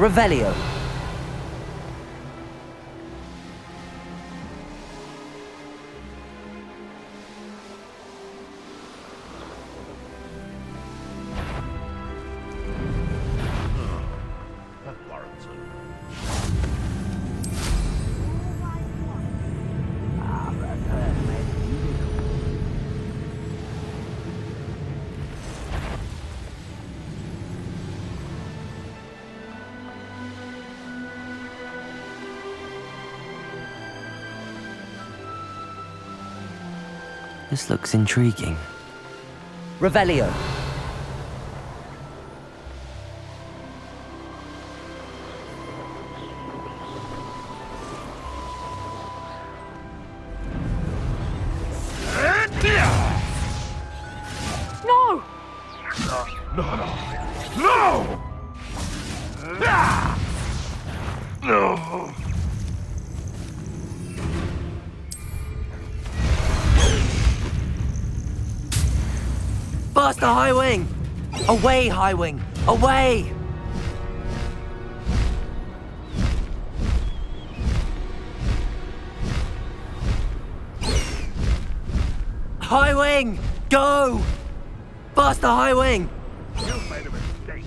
Revelio. This looks intriguing. Revelio. No! No! Blast the High Wing! Away, High Wing! Away! High Wing! Go! Blast the High Wing! You made a mistake.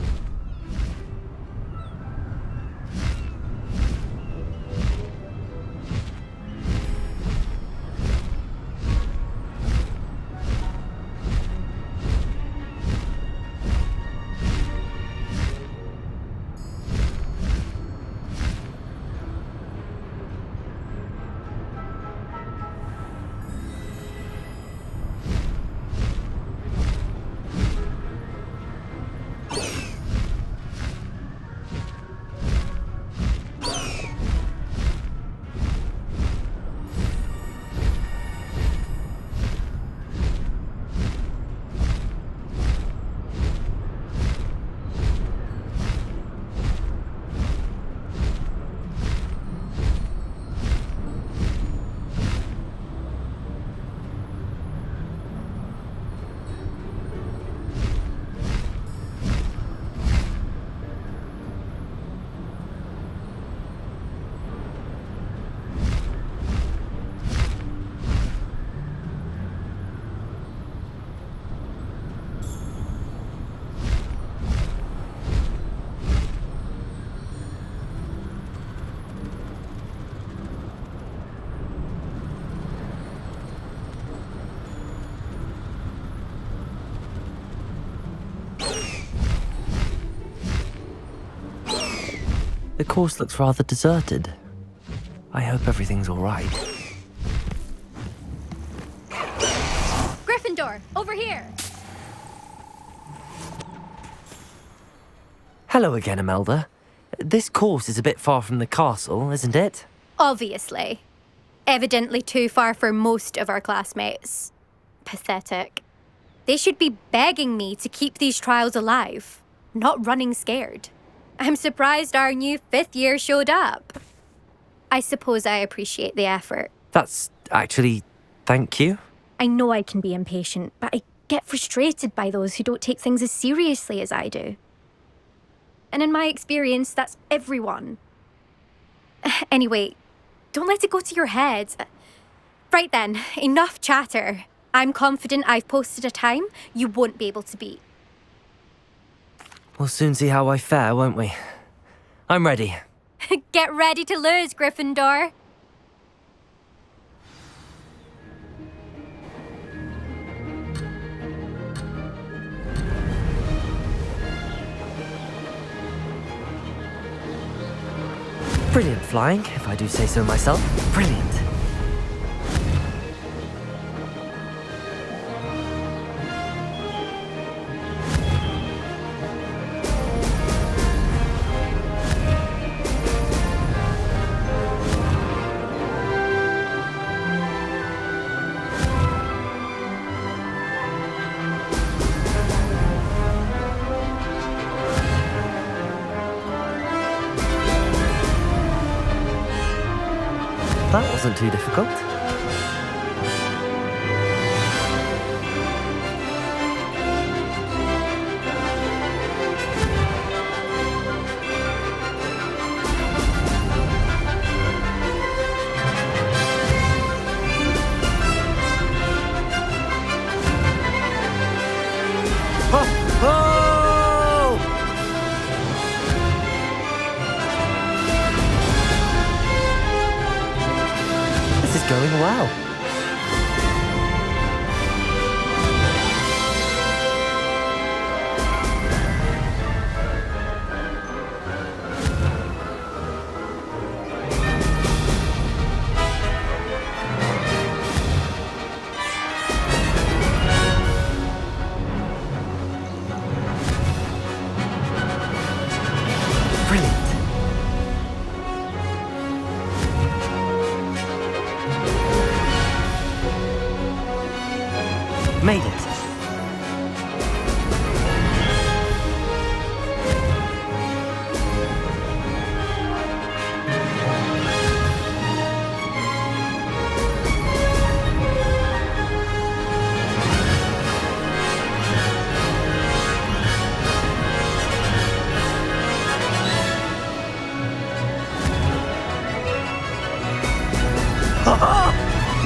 The course looks rather deserted. I hope everything's all right. Gryffindor, over here! Hello again, Imelda. This course is a bit far from the castle, isn't it? Obviously. Evidently too far for most of our classmates. Pathetic. They should be begging me to keep these trials alive, not running scared. I'm surprised our new 5th year showed up. I suppose I appreciate the effort. That's actually... thank you. I know I can be impatient, but I get frustrated by those who don't take things as seriously as I do. And in my experience, that's everyone. Anyway, don't let it go to your head. Right then, enough chatter. I'm confident I've posted a time you won't be able to beat. We'll soon see how I fare, won't we? I'm ready. Get ready to lose, Gryffindor. Brilliant flying, if I do say so myself. Brilliant. That wasn't too difficult. going well. Brilliant. Made it.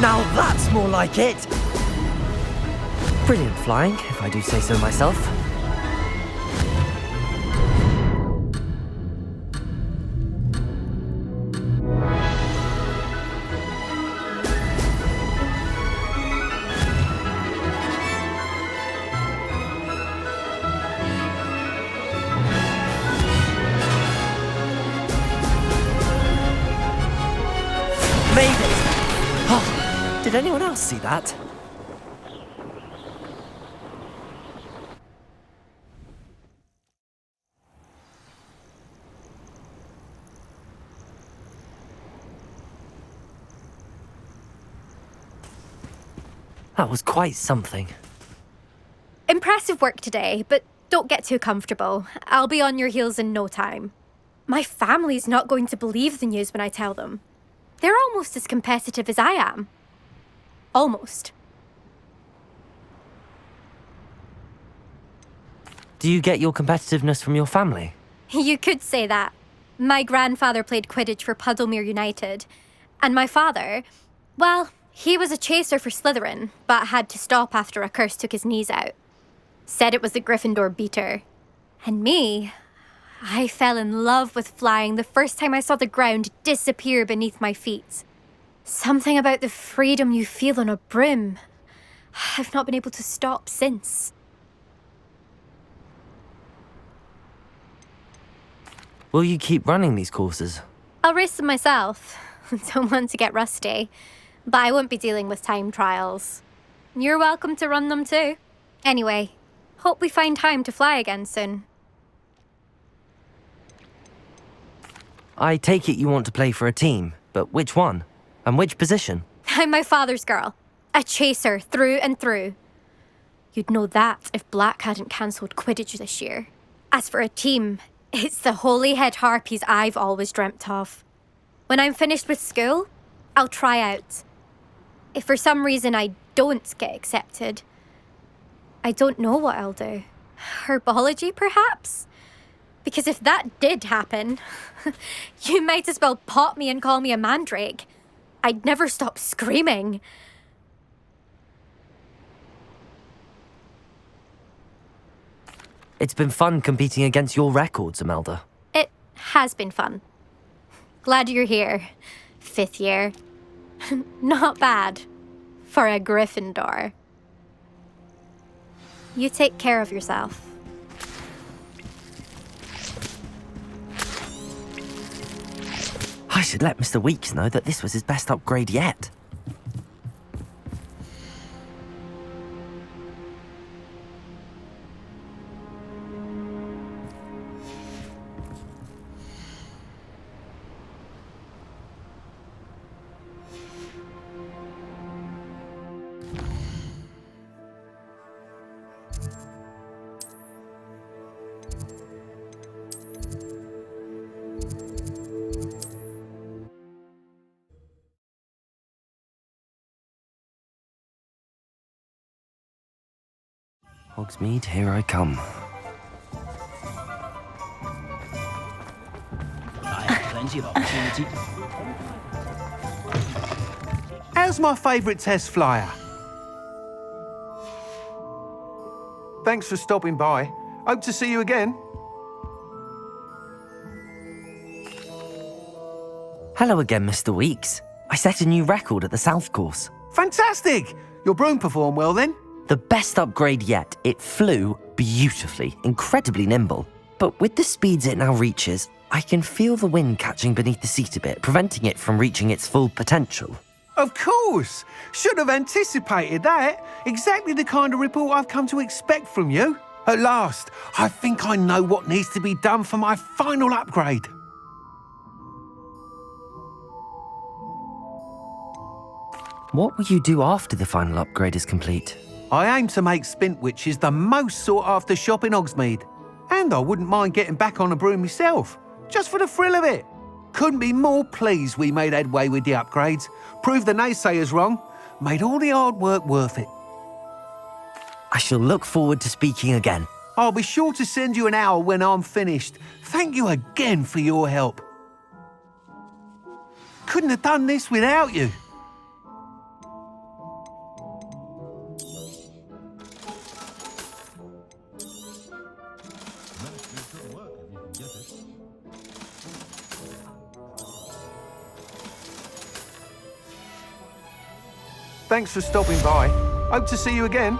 Now that's more like it! Brilliant flying, if I do say so myself. Made it! Oh, did anyone else see that? That was quite something. Impressive work today, but don't get too comfortable. I'll be on your heels in no time. My family's not going to believe the news when I tell them. They're almost as competitive as I am. Almost. Do you get your competitiveness from your family? You could say that. My grandfather played Quidditch for Puddlemere United. And my father, well, he was a chaser for Slytherin, but had to stop after a curse took his knees out. Said it was the Gryffindor beater. And me, I fell in love with flying the first time I saw the ground disappear beneath my feet. Something about the freedom you feel on a broom. I've not been able to stop since. Will you keep running these courses? I'll race them myself. Don't want to get rusty. But I won't be dealing with time trials. You're welcome to run them too. Anyway, hope we find time to fly again soon. I take it you want to play for a team, but which one? And which position? I'm my father's girl. A chaser through and through. You'd know that if Black hadn't cancelled Quidditch this year. As for a team, it's the Holyhead Harpies I've always dreamt of. When I'm finished with school, I'll try out. If for some reason I don't get accepted, I don't know what I'll do. Herbology, perhaps? Because if that did happen, you might as well pop me and call me a mandrake. I'd never stop screaming. It's been fun competing against your records, Imelda. It has been fun. Glad you're here. 5th year. Not bad. For a Gryffindor. You take care of yourself. I should let Mr. Weeks know that this was his best upgrade yet. Hogsmeade, here I come. I have plenty of opportunity. How's my favourite test flyer? Thanks for stopping by. Hope to see you again. Hello again, Mr. Weeks. I set a new record at the South Course. Fantastic! Your broom performed well then? The best upgrade yet. It flew beautifully, incredibly nimble. But with the speeds it now reaches, I can feel the wind catching beneath the seat a bit, preventing it from reaching its full potential. Of course! Should have anticipated that. Exactly the kind of report I've come to expect from you. At last, I think I know what needs to be done for my final upgrade. What will you do after the final upgrade is complete? I aim to make Spintwitches the most sought-after shop in Hogsmeade. And I wouldn't mind getting back on a broom myself, just for the thrill of it. Couldn't be more pleased we made headway with the upgrades, proved the naysayers wrong, made all the hard work worth it. I shall look forward to speaking again. I'll be sure to send you an hour when I'm finished. Thank you again for your help. Couldn't have done this without you. Thanks for stopping by. Hope to see you again.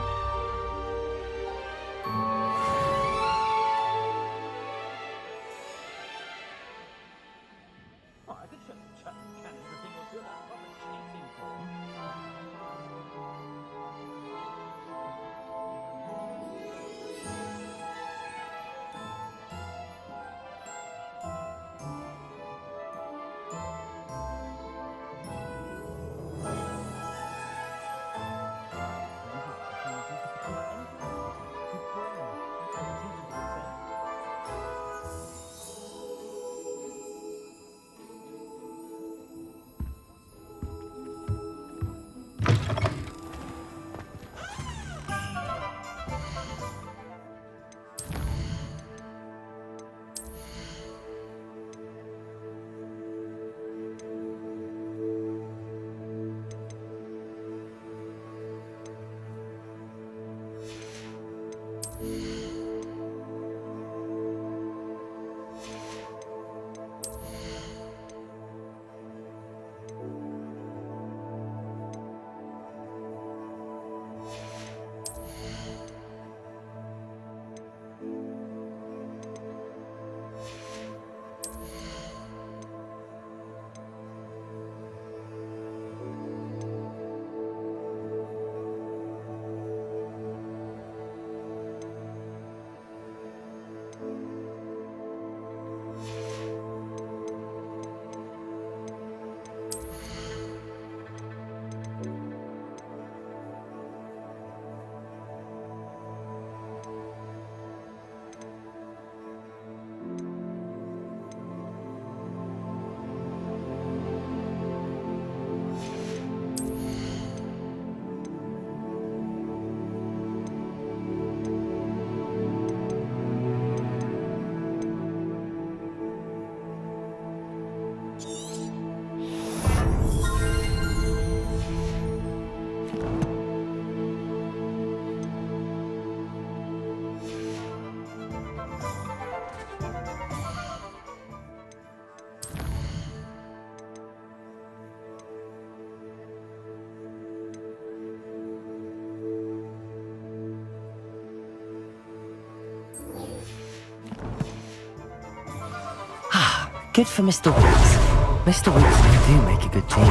Good for Mr. Weeks. Mr. Weeks and you do make a good team.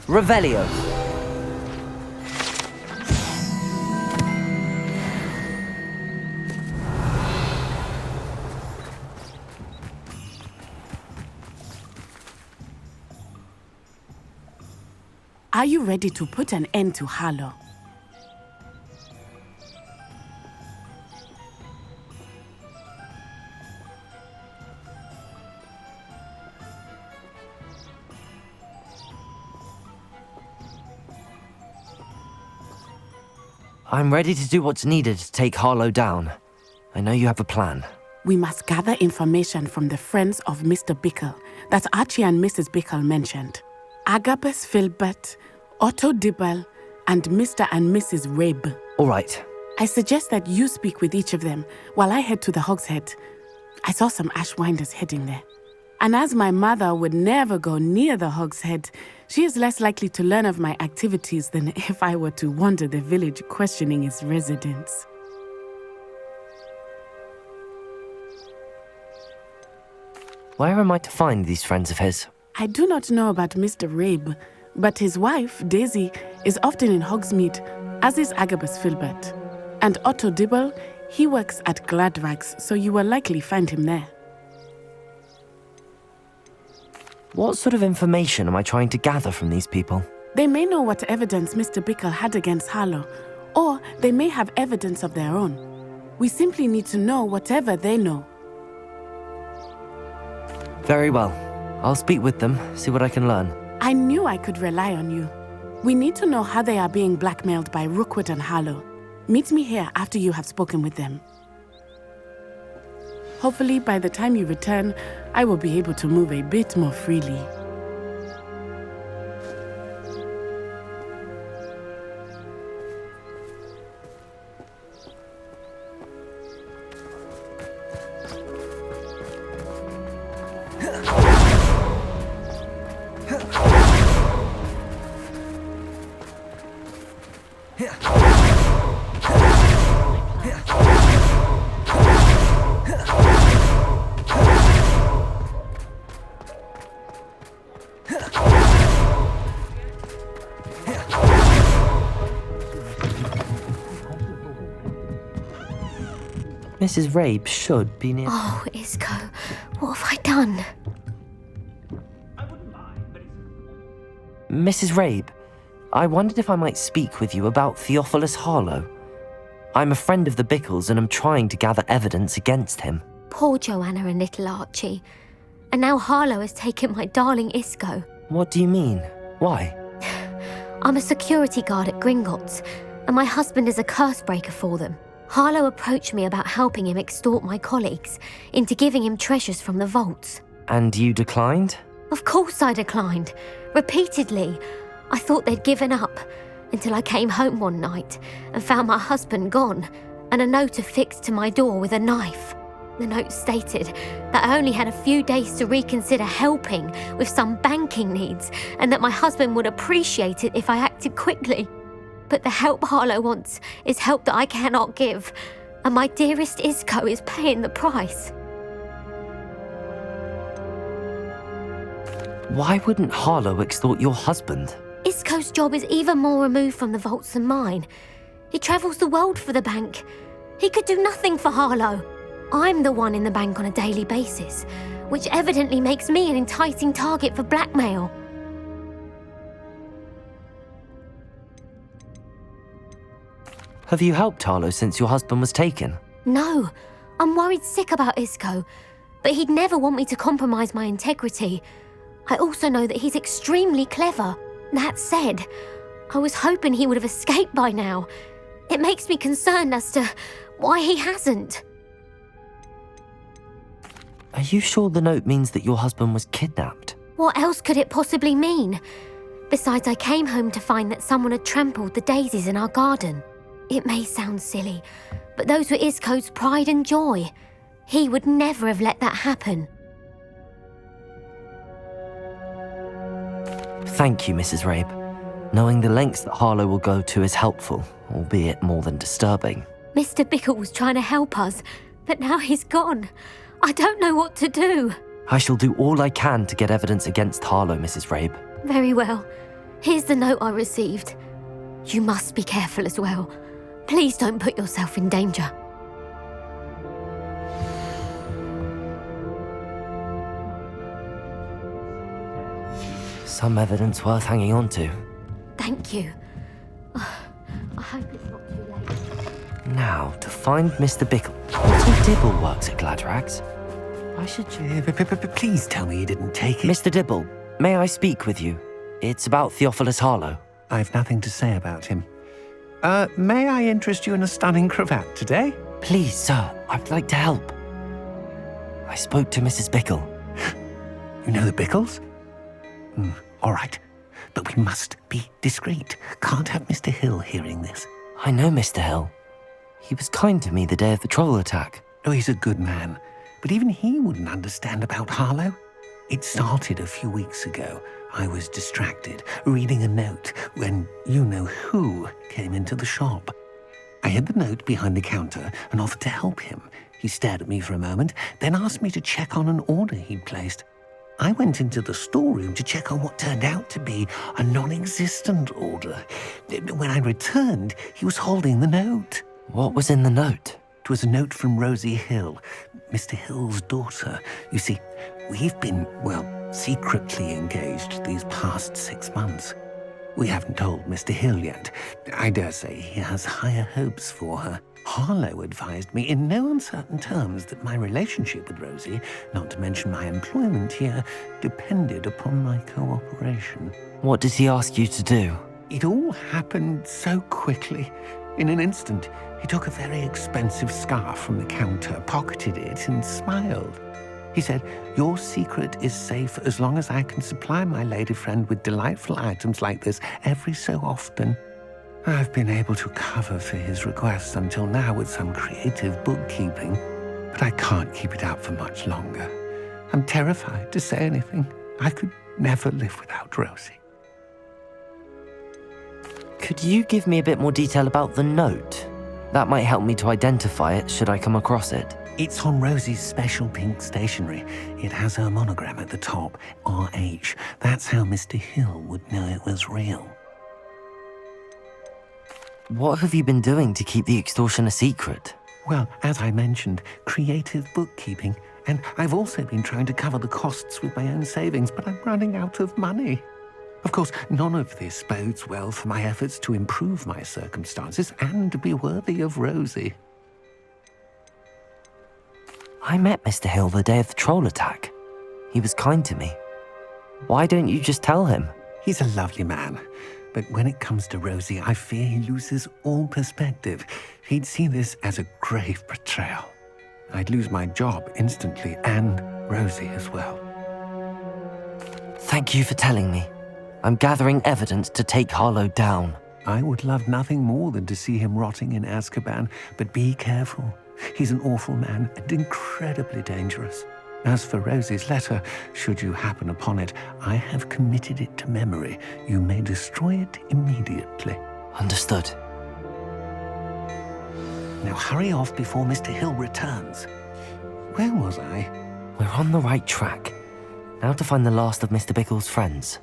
Revelio. Are you ready to put an end to Harlow? I'm ready to do what's needed to take Harlow down. I know you have a plan. We must gather information from the friends of Mr. Bickle that Archie and Mrs. Bickle mentioned. Agabus Filbert, Otto Dibble, and Mr. and Mrs. Rabe. All right. I suggest that you speak with each of them while I head to the Hogshead. I saw some ashwinders heading there. And as my mother would never go near the Hog's Head, she is less likely to learn of my activities than if I were to wander the village questioning its residents. Where am I to find these friends of his? I do not know about Mr. Rabe, but his wife, Daisy, is often in Hogsmeade, as is Agabus Filbert. And Otto Dibble, he works at Gladrags, so you will likely find him there. What sort of information am I trying to gather from these people? They may know what evidence Mr. Bickle had against Harlow, or they may have evidence of their own. We simply need to know whatever they know. Very well. I'll speak with them, see what I can learn. I knew I could rely on you. We need to know how they are being blackmailed by Rookwood and Harlow. Meet me here after you have spoken with them. Hopefully, by the time you return, I will be able to move a bit more freely. Mrs. Rabe should be near. Oh, Isco, what have I done? Mrs. Rabe, I wondered if I might speak with you about Theophilus Harlow. I'm a friend of the Bickles and I'm trying to gather evidence against him. Poor Joanna and little Archie. And now Harlow has taken my darling Isco. What do you mean? Why? I'm a security guard at Gringotts, and my husband is a curse breaker for them. Harlow approached me about helping him extort my colleagues into giving him treasures from the vaults. And you declined? Of course I declined. Repeatedly. I thought they'd given up, until I came home one night and found my husband gone, and a note affixed to my door with a knife. The note stated that I only had a few days to reconsider helping with some banking needs, and that my husband would appreciate it if I acted quickly. But the help Harlow wants is help that I cannot give, and my dearest Isco is paying the price. Why wouldn't Harlow extort your husband? Isco's job is even more removed from the vaults than mine. He travels the world for the bank. He could do nothing for Harlow. I'm the one in the bank on a daily basis, which evidently makes me an enticing target for blackmail. Have you helped Harlow since your husband was taken? No, I'm worried sick about Isco, but he'd never want me to compromise my integrity. I also know that he's extremely clever. That said, I was hoping he would have escaped by now. It makes me concerned as to why he hasn't. Are you sure the note means that your husband was kidnapped? What else could it possibly mean? Besides, I came home to find that someone had trampled the daisies in our garden. It may sound silly, but those were Isco's pride and joy. He would never have let that happen. Thank you, Mrs. Rabe. Knowing the lengths that Harlow will go to is helpful, albeit more than disturbing. Mr. Bickle was trying to help us, but now he's gone. I don't know what to do. I shall do all I can to get evidence against Harlow, Mrs. Rabe. Very well. Here's the note I received. You must be careful as well. Please don't put yourself in danger. Some evidence worth hanging on to. Thank you. I hope it's not too late. Now, to find Mr. Bickle. Mr. Dibble works at Gladrags. I should... Please tell me you didn't take it. Mr. Dibble, may I speak with you? It's about Theophilus Harlow. I've nothing to say about him. May I interest you in a stunning cravat today? Please, sir, I'd like to help. I spoke to Mrs. Bickle. You know the Bickles? All right. But we must be discreet. Can't have Mr. Hill hearing this. I know Mr. Hill. He was kind to me the day of the troll attack. Oh, he's a good man. but even he wouldn't understand about Harlow. It started a few weeks ago. I was distracted, reading a note, when you-know-who came into the shop. I hid the note behind the counter and offered to help him. He stared at me for a moment, then asked me to check on an order he'd placed. I went into the storeroom to check on what turned out to be a non-existent order. When I returned, he was holding the note. What was in the note? It was a note from Rosie Hill, Mr. Hill's daughter. You see, we've been, secretly engaged these past 6 months. We haven't told Mr. Hill yet. I dare say he has higher hopes for her. Harlow advised me in no uncertain terms that my relationship with Rosie, not to mention my employment here, depended upon my cooperation. What did he ask you to do? It all happened so quickly. In an instant, he took a very expensive scarf from the counter, pocketed it, and smiled. He said, "Your secret is safe as long as I can supply my lady friend with delightful items like this every so often." I've been able to cover for his requests until now with some creative bookkeeping, but I can't keep it up for much longer. I'm terrified to say anything. I could never live without Rosie. Could you give me a bit more detail about the note? That might help me to identify it should I come across it. It's on Rosie's special pink stationery. It has her monogram at the top, RH. That's how Mr. Hill would know it was real. What have you been doing to keep the extortion a secret? Well, as I mentioned, creative bookkeeping. And I've also been trying to cover the costs with my own savings, but I'm running out of money. Of course, none of this bodes well for my efforts to improve my circumstances and be worthy of Rosie. I met Mr. Hill the day of the troll attack. He was kind to me. Why don't you just tell him? He's a lovely man. But when it comes to Rosie, I fear he loses all perspective. He'd see this as a grave betrayal. I'd lose my job instantly, and Rosie as well. Thank you for telling me. I'm gathering evidence to take Harlow down. I would love nothing more than to see him rotting in Azkaban, but be careful. He's an awful man and incredibly dangerous. As for Rosie's letter, should you happen upon it, I have committed it to memory. You may destroy it immediately. Understood. Now hurry off before Mr. Hill returns. Where was I? We're on the right track. Now to find the last of Mr. Bickle's friends.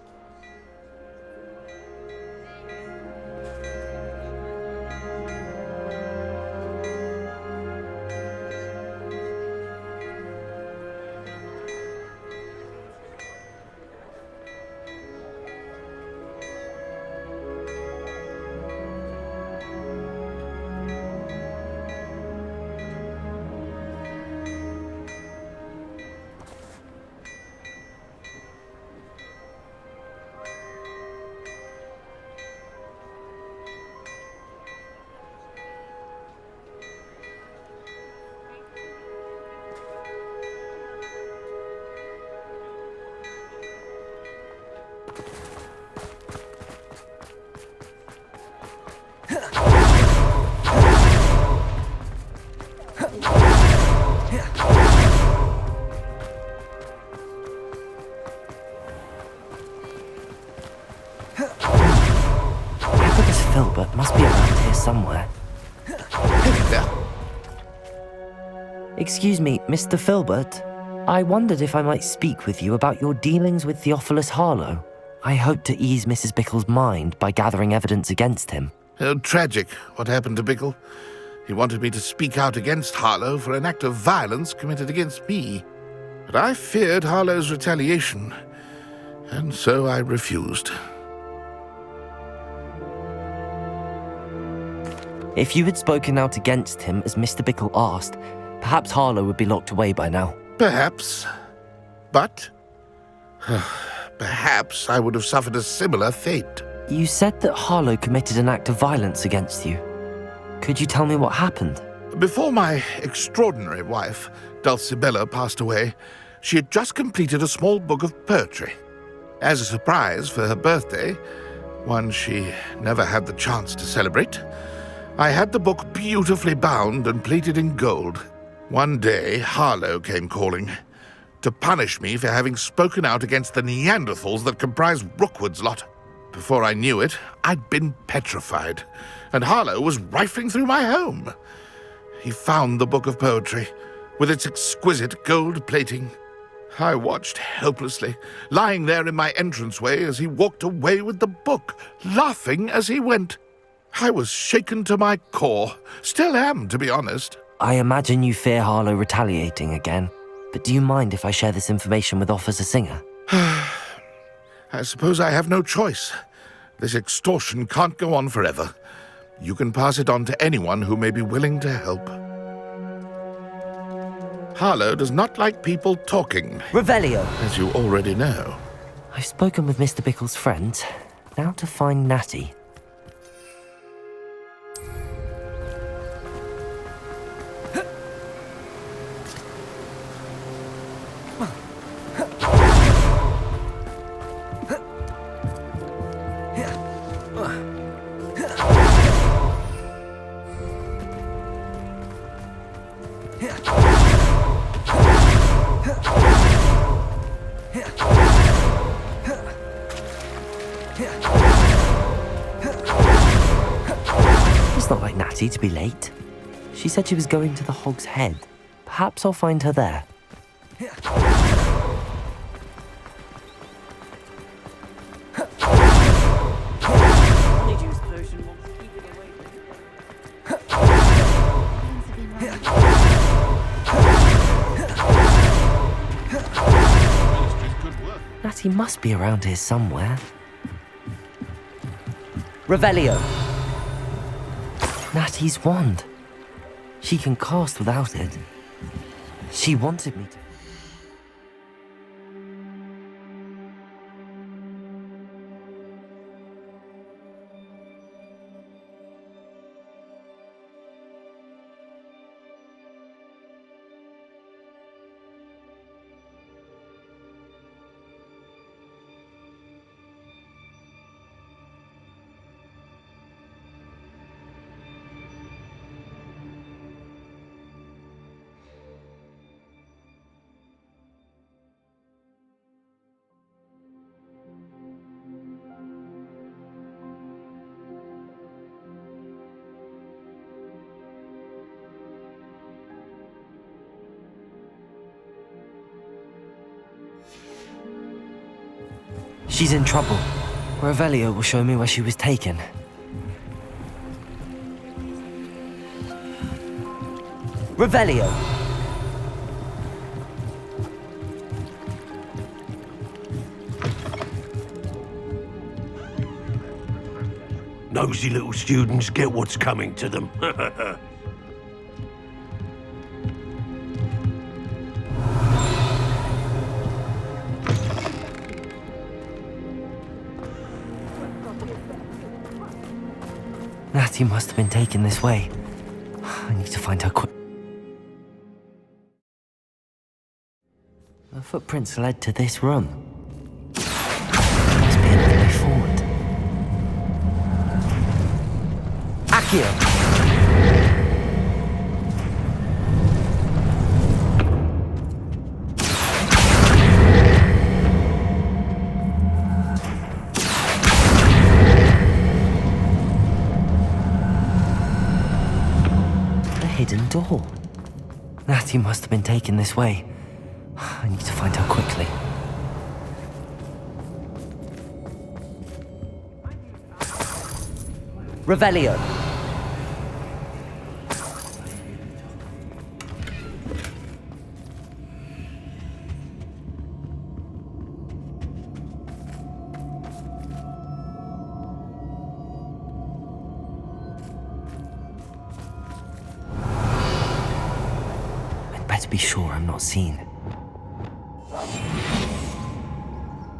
Filbert must be around here somewhere. Excuse me, Mr. Filbert. I wondered if I might speak with you about your dealings with Theophilus Harlow. I hope to ease Mrs. Bickle's mind by gathering evidence against him. Oh, tragic what happened to Bickle. He wanted me to speak out against Harlow for an act of violence committed against me. But I feared Harlow's retaliation, and so I refused. If you had spoken out against him as Mr. Bickle asked, perhaps Harlow would be locked away by now. Perhaps. But perhaps I would have suffered a similar fate. You said that Harlow committed an act of violence against you. Could you tell me what happened? Before my extraordinary wife, Dulcibella, passed away, she had just completed a small book of poetry. As a surprise for her birthday, one she never had the chance to celebrate, I had the book beautifully bound and plated in gold. One day, Harlow came calling to punish me for having spoken out against the Neanderthals that comprise Rookwood's lot. Before I knew it, I'd been petrified, and Harlow was rifling through my home. He found the book of poetry, with its exquisite gold plating. I watched helplessly, lying there in my entranceway as he walked away with the book, laughing as he went. I was shaken to my core. Still am, to be honest. I imagine you fear Harlow retaliating again, but do you mind if I share this information with Officer Singer? I suppose I have no choice. This extortion can't go on forever. You can pass it on to anyone who may be willing to help. Harlow does not like people talking, Revelio! as you already know. I've spoken with Mr. Bickle's friend. Now to find Natty. It's not like Natty to be late. She said she was going to the Hog's Head. Perhaps I'll find her there. Honeyjuice potion wants keeping away Natty must be around here somewhere. Revelio! Natty's wand. She can cast without it. She wanted me to. She's in trouble. Revelio will show me where she was taken. Revelio! Nosy little students get what's coming to them. Natty must have been taken this way. I need to find her quick. The footprints led to this room. There must be another way forward. Accio! Hidden door. Natty must have been taken this way. I need to find her quickly. Revelio. To be sure I'm not seen.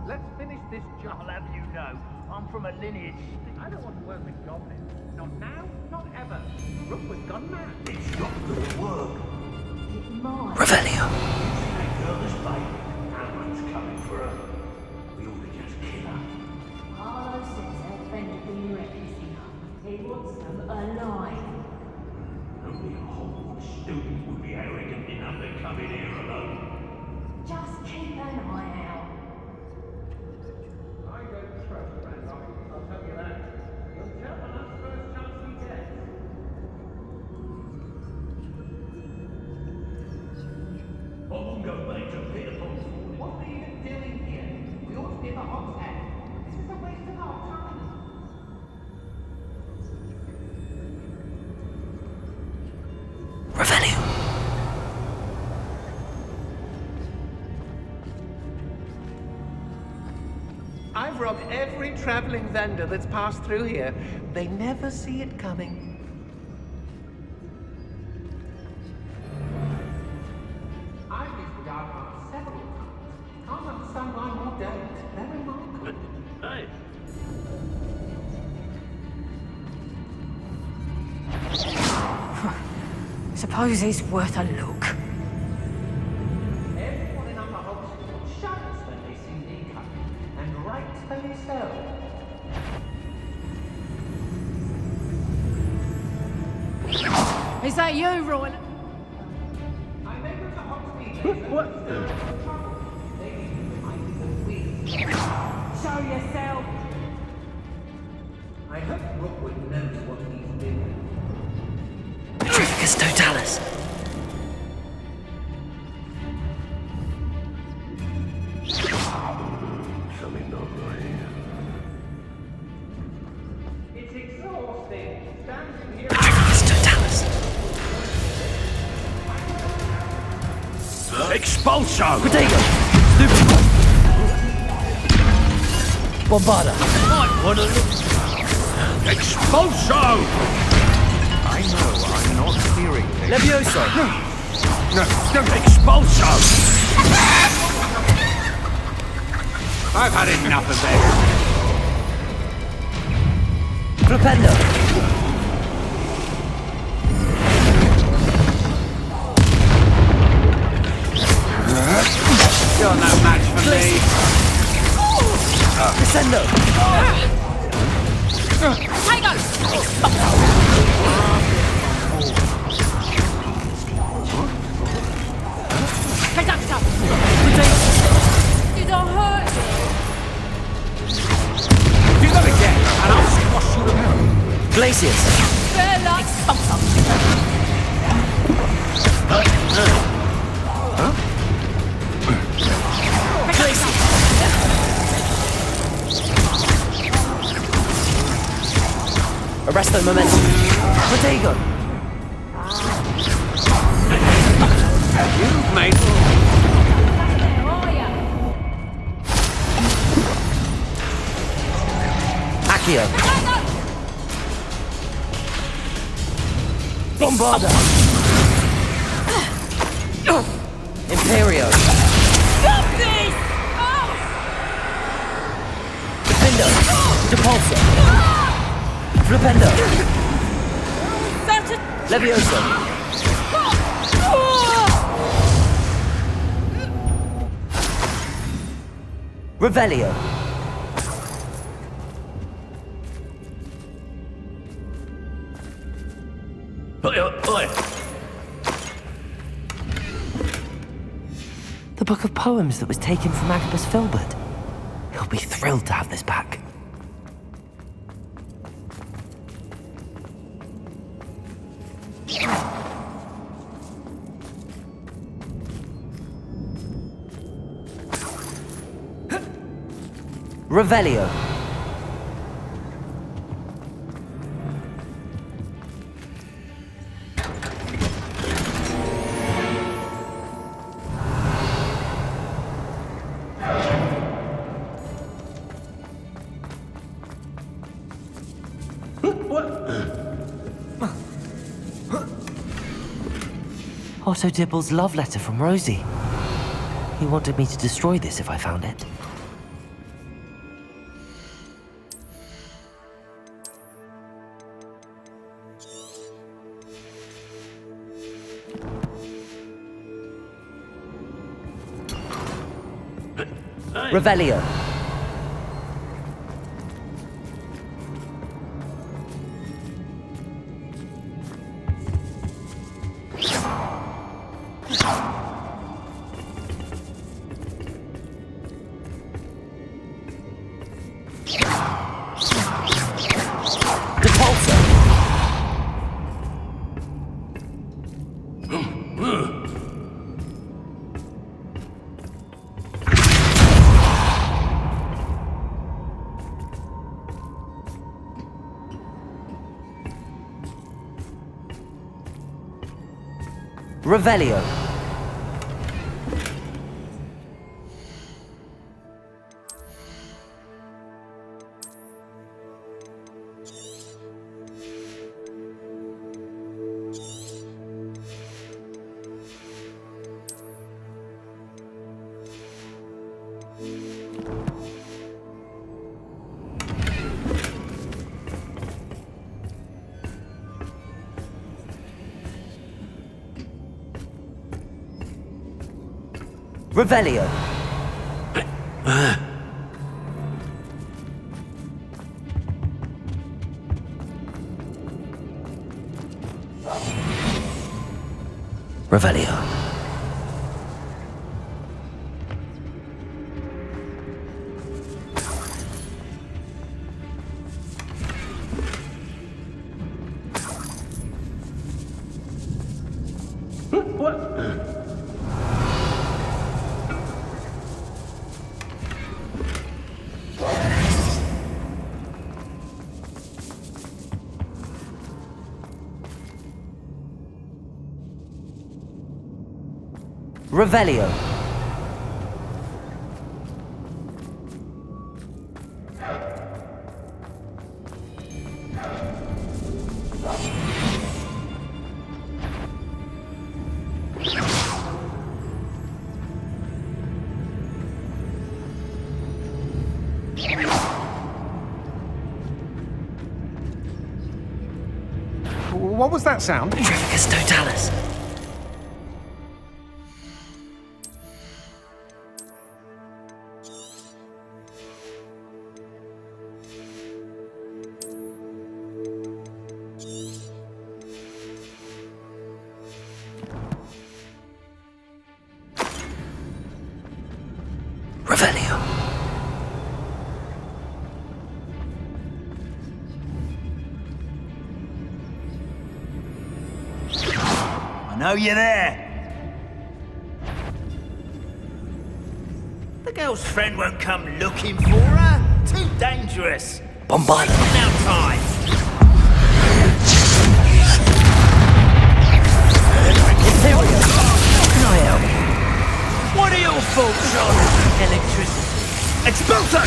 Let's finish this job. I'll have you know, I'm from a lineage. I don't want to work with goblins. Not now, not ever. Rookwood's gone mad. It's not gonna work. Revelio. Ain't nervous, babe. Amber's coming for her. We ought to just kill her. Harlow says her friend has been recklessing her. He wants them alive. Only a Hogwarts student would be arrogant coming here alone. Just keep an eye out. I don't trust Randolph, I'll tell you that. He'll jump on us first chance he gets. Bungo made a pitiful. What are we even doing here? We ought to be at the Hog's Head. This is a waste of our time. Revelio. I've robbed every travelling vendor that's passed through here. They never see it coming. I've used the dark arts several times. Can't understand why more don't. They're remarkable. Hey. Suppose it's worth a look. Everyone in Upper Hogsmeade shudders when they see me coming, and rightfully so. Is that you, Rowan? I never to Hogsmeade. What? Show yourself! I hope Rookwood knows what he's doing. Tricus totalis. It's exhausting. Standing here. Tricus totalis. Expulso! Protego. Stupid. Bombarda. Might want to look. Expulso! I know I'm not hearing things. Levioso! No, don't. Expulso! I've had enough of this. Flipendo. You're no match for me. Crescendo. You don't hurt! Do that again, and I'll squash you around. Glacius. Bella! Arresto momentum. Protego. You've made... Accio. Bombarda. Imperio. Defendo. Depulso. Flipendo. Levioso. Revelio. The book of poems that was taken from Agabus Filbert. He'll be thrilled to have this back. Revelio. Otto Dibble's love letter from Rosie. He wanted me to destroy this if I found it. Revelio. Revelio. Revelio. Revelio. Revelio. What was that sound? Trevicus totalis. Revelio. I know you're there. The girl's friend won't come looking for her. Too dangerous. Bombard. Now time. Imperio. How can I help? What are your thoughts on electricity? Expulso!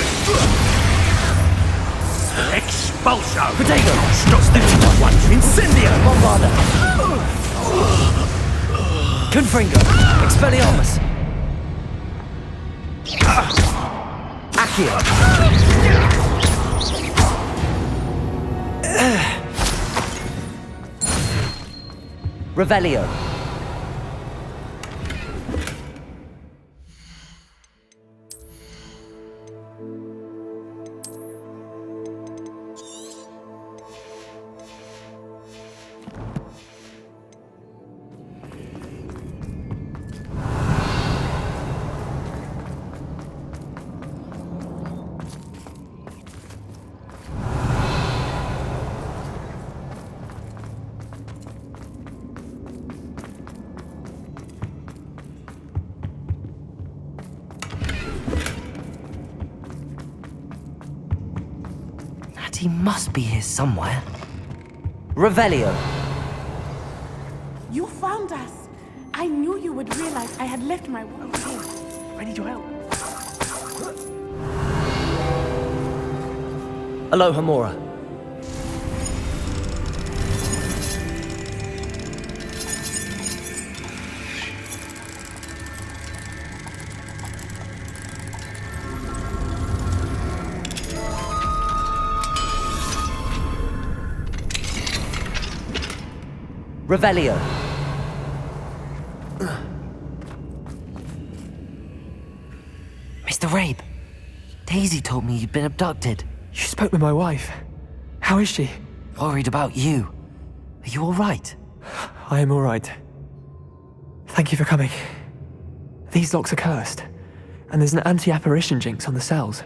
Expulso! Potato. Stop sticking one. Incendio! Bombarda. Confringo. Expelliarmus. Accio. Revelio. He must be here somewhere. Revelio. You found us. I knew you would realize I had left my wand here. I need your help. Aloha Mora. Revelio. Mr. Rabe, Daisy told me you'd been abducted. You spoke with my wife. How is she? Worried about you. Are you all right? I am all right. Thank you for coming. These locks are cursed, and there's an anti-apparition jinx on the cells.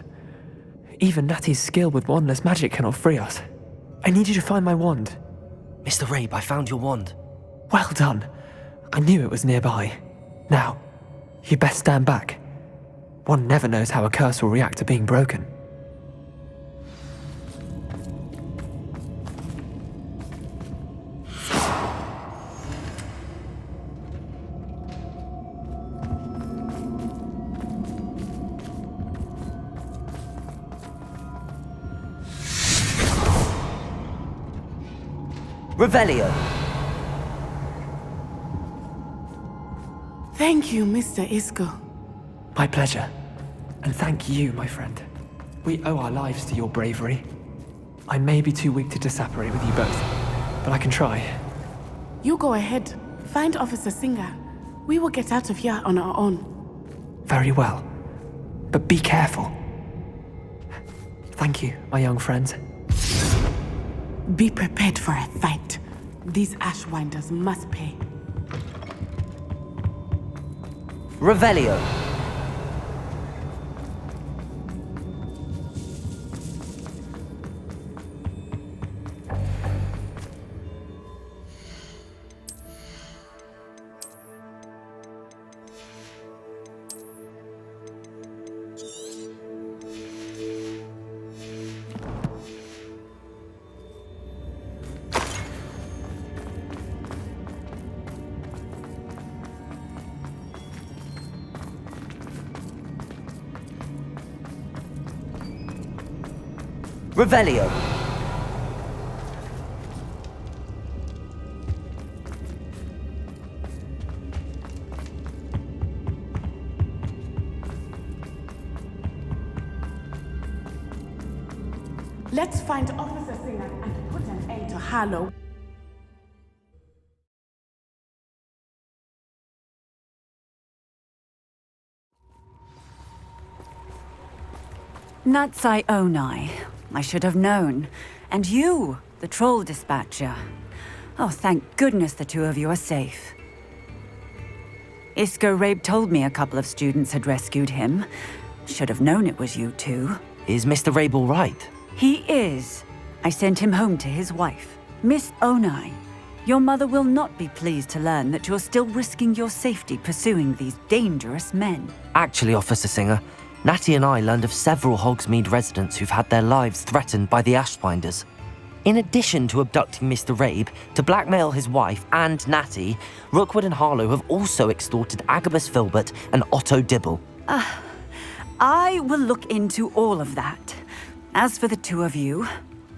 Even Natty's skill with wandless magic cannot free us. I need you to find my wand. Mr. Rabe, I found your wand. Well done. I knew it was nearby. Now, you best stand back. One never knows how a curse will react to being broken. Revelio. Thank you, Mr. Isco. My pleasure. And thank you, my friend. We owe our lives to your bravery. I may be too weak to disapparate with you both, but I can try. You go ahead. Find Officer Singer. We will get out of here on our own. Very well. But be careful. Thank you, my young friends. Be prepared for a fight. These Ashwinders must pay. Revelio. Revelio. Let's find Officer Singer and put an end to Harlow. Natsai Onai. I should have known. And you, the troll dispatcher. Oh, thank goodness the two of you are safe. Isco Rabe told me a couple of students had rescued him. Should have known it was you two. Is Mr. Rabe all right? He is. I sent him home to his wife, Miss Onai. Your mother will not be pleased to learn that you're still risking your safety pursuing these dangerous men. Actually, Officer Singer, Natty and I learned of several Hogsmeade residents who've had their lives threatened by the Ashwinders. In addition to abducting Mr. Rabe to blackmail his wife and Natty, Rookwood and Harlow have also extorted Agabus Filbert and Otto Dibble. I will look into all of that. As for the two of you,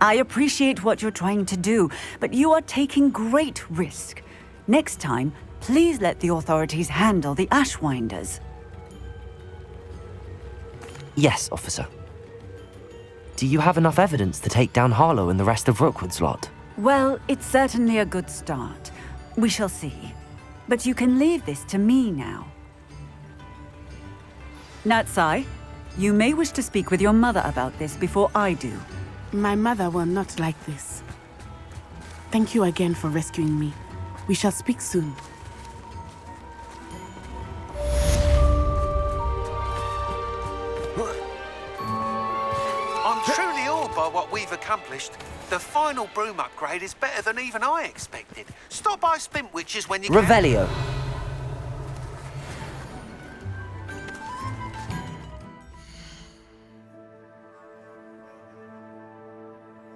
I appreciate what you're trying to do, but you are taking great risk. Next time, please let the authorities handle the Ashwinders. Yes, officer. Do you have enough evidence to take down Harlow and the rest of Rookwood's lot? Well, it's certainly a good start. We shall see. But you can leave this to me now. Natsai, you may wish to speak with your mother about this before I do. My mother will not like this. Thank you again for rescuing me. We shall speak soon. I'm truly awed by what we've accomplished. The final broom upgrade is better than even I expected. Stop by Spintwitches when you can. Revelio.